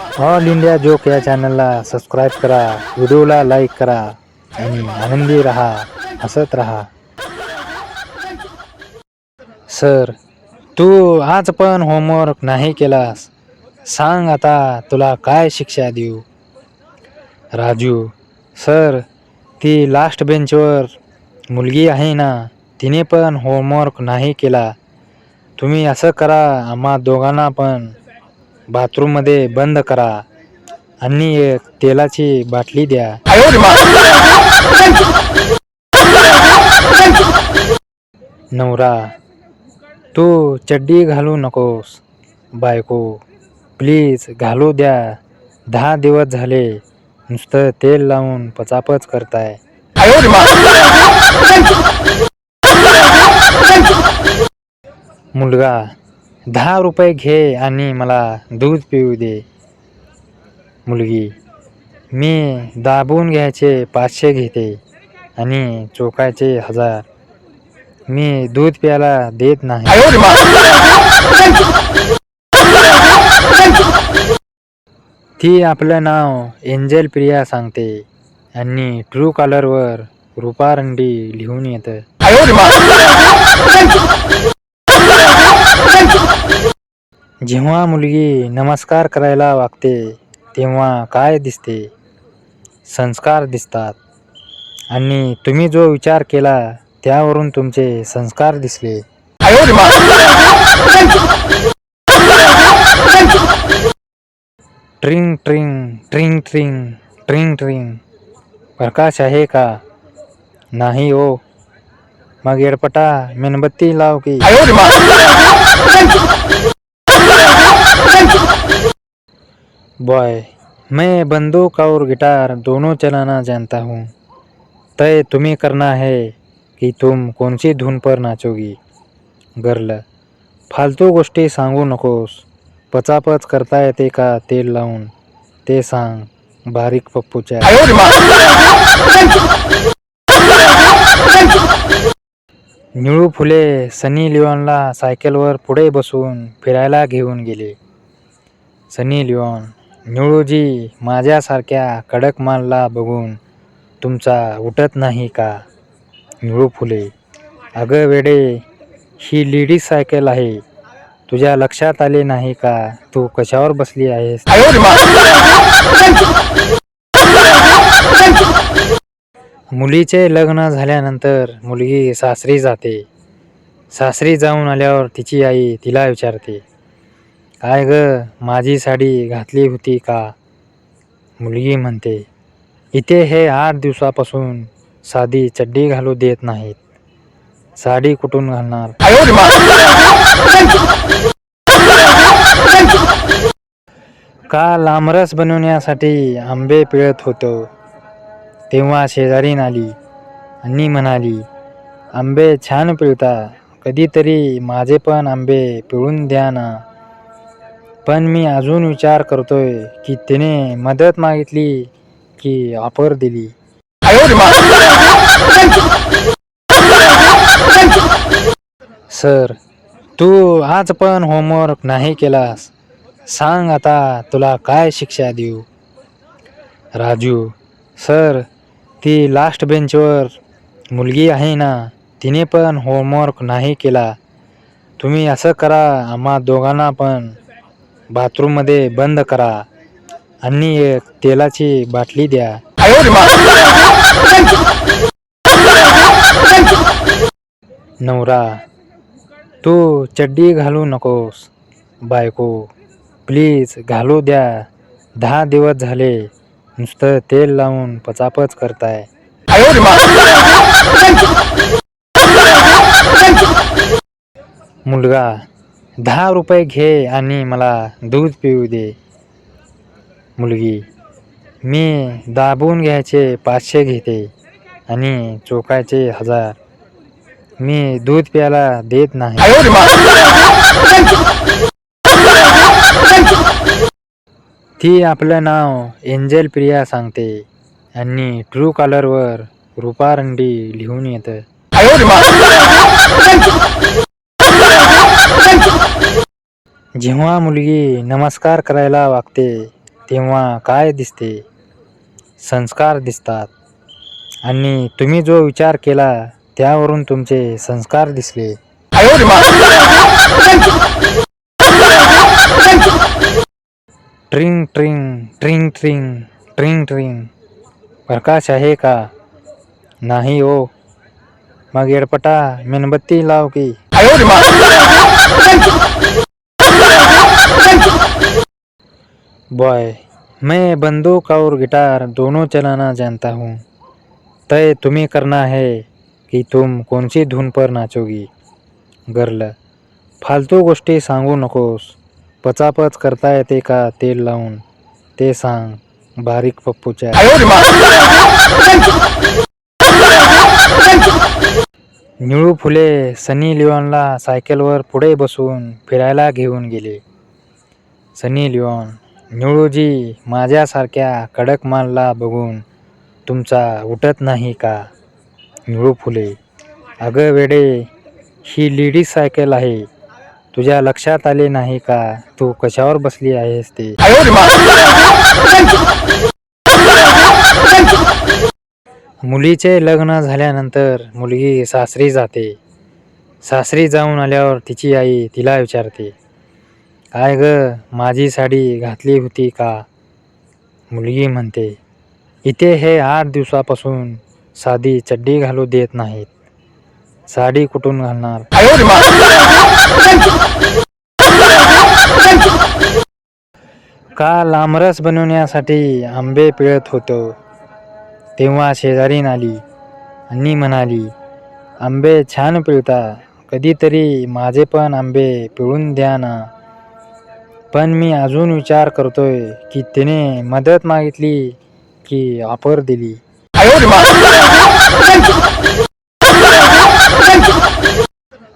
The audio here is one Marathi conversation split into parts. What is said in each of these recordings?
ऑल इंडिया जोक या चॅनलला सबस्क्राईब करा, व्हिडिओला लाईक करा आणि आनंदी रहा, हसत रहा. सर, तू आज पण होमवर्क नाही केलास. सांग आता तुला काय शिक्षा देऊ. राजू, सर, ती लास्ट बेंचवर मुलगी आहे ना, तिने पण होमवर्क नाही केला. तुम्ही असं करा, आम्हा दोघांना पण बाथरूममध्ये बंद करा आणि एक तेलाची बाटली द्या. नवरा, तू चड्डी घालू नकोस. बायको, प्लीज घालू द्या. 10 दिवस झाले नुसतं तेल लावून पचापच करताय. मुलगा, 10 रुपये घे आणि मला दूध पिऊ दे. मुलगी, मी दाबून घ्यायचे 500 घेते आणि चोकायचे 1000. मी दूध प्यायला देत नाही. ती आपलं नाव एंजल प्रिया सांगते आणि ट्रू कॉलरवर रुपारंडी लिहून येतं. जेव्हा मुलगी नमस्कार करायला वागते तेव्हा काय दिसते? संस्कार दिसतात. आणि तुम्ही जो विचार केला त्यावरून तुमचे संस्कार दिसले. ट्रिंग ट्रिंग ट्रिंग ट्रिंग ट्रिंग ट्रिंग. प्रकाश आहे का? नाही हो. मग येडपटा मेणबत्ती लाव की. बॉय, मैं बंदूक और गिटार दोनों चलाना जानता हूँ. तय तुम्हें करना है कि तुम कौन सी धुन पर नाचोगी. गर्ल, फालतू गोष्टी सांगू नकोस. पचापच करता येते का तेल लावून ते सांग. बारीक पप्पूच्या. निळू फुले सनी लिओनला सायकलवर पुढे बसून फिरायला घेऊन गेले. सनी लिओन, निळूजी, माझ्यासारख्या कडक मालला बघून तुमचा उठत नाही का. निळू फुले, अगं वेडे, ही लेडीज सायकल आहे. तुझ्या लक्षात आले नाही का तू कशावर बसली आहेस. मुलीचे लग्न झाल्यानंतर मुलगी सासरी जाते. सासरी जाऊन आल्यावर तिची आई तिला विचारते, काय ग, माझी साडी घातली होती का. मुलगी म्हणते, इथे हे 8 दिवसापासून साधी चड्डी घालू देत नाहीत. साडी कुठून घालणार. काल आमरस बनवण्यासाठी आंबे पिळत होतो तेव्हा शेजारीन आली आणि म्हणाली, आंबे छान पिळता, कधीतरी माझे पण आंबे पिळून द्या ना. पण मी अजून विचार करतोय की तिने मदत मागितली की ऑफर दिली. सर, तू आज पण होमवर्क नाही केलास. सांग आता तुला काय शिक्षा देऊ. राजू, सर, ती लास्ट बेंचवर मुलगी आहे ना, तिने पण होमवर्क नाही केला. तुम्ही असं करा, आम्हा दोघांना पण बाथरूममध्ये बंद करा आणि एक तेलाची बाटली द्या. नवरा, तू चड्डी घालू नकोस. बायको, प्लीज घालू द्या. 10 दिवस झाले नुसतं तेल लावून पचापच करताय. मुलगा, 10 रुपये घे आणि मला दूध पिऊ दे. मुलगी, मी दाबून घ्यायचे 500 घेते आणि चोकायचे 1000. मी दूध प्यायला देत नाही. ती आपलं नाव एंजल प्रिया सांगते आणि ट्रू कॉलरवर रुपारंडी लिहून येतं. जेव्हा मुलगी नमस्कार करायला वागते तेव्हा काय दिसते? संस्कार दिसतात. आणि तुम्ही जो विचार केला त्यावरून तुमचे संस्कार दिसले. ट्रिंग ट्रिंग ट्रिंग ट्रिंग ट्रिंग ट्रिंग. प्रकाश आहे का? नाही हो. मग येडपटा मेणबत्ती लाव की. बॉय, मैं बंदूक और गिटार दोनों चलाना जानता हूँ. तय तुम्हें करना है कि तुम कौन सी धुन पर नाचोगी. गर्ल, फालतू गोष्टी सांगू नकोस. पचापच करता येते का तेल लावून ते सांग. बारीक पप्पूच्या. निळू फुले सनी लिओनला सायकलवर पुढे बसून फिरायला घेऊन गेले. सनी लिओन, निळूजी, माझ्यासारख्या कडक मालला बघून तुमचा उठत नाही का? निळू फुले, अगं वेडे, ही लेडीज सायकल आहे. तुझ्या लक्षात आले नाही का तू कशावर बसली आहेस ते? मुलीचे लग्न झाल्यानंतर मुलगी सासरी जाते. सासरी जाऊन आल्यावर तिची आई तिला विचारते, काय ग, माझी साडी घातली होती का? मुलगी म्हणते, इथे हे 8 दिवसापासून साधी चड्डी घालू देत नाहीत. साडी कुठून घालणार? काल आमरस बनवण्यासाठी आंबे पिळत होतो. तेव्हा शेजारीन आली आणि म्हणाली, आंबे छान पिळता, कधीतरी माझे पण आंबे पिळून द्या ना. पण मी अजून विचार करतोय की तिने मदत मागितली की ऑफर दिली.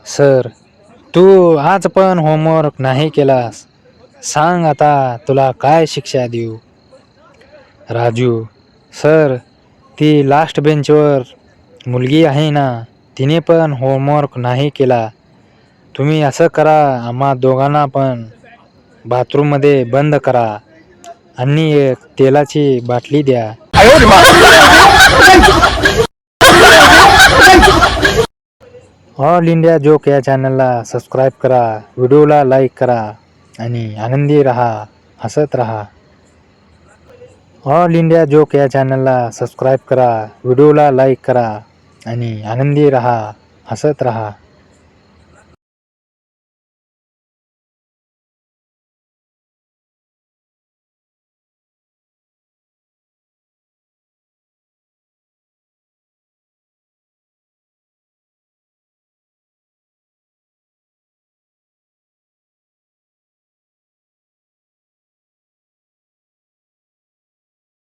सर, तू आज पण होमवर्क नाही केलास. सांग आता तुला काय शिक्षा देऊ. राजू, सर, ती लास्ट बेंचवर मुलगी आहे ना, तिने पण होमवर्क नाही केला. तुम्ही असं करा, आम्हा दोघांना पण बाथरूममध्ये बंद करा आणि एक तेलाची बाटली द्या. ऑल इंडिया जोक या चॅनलला सबस्क्राईब करा, व्हिडिओला लाईक करा आणि आनंदी रहा, हसत रहा. ऑल इंडिया जोक या चॅनलला सबस्क्राईब करा, व्हिडिओला लाईक करा आणि आनंदी रहा, हसत रहा.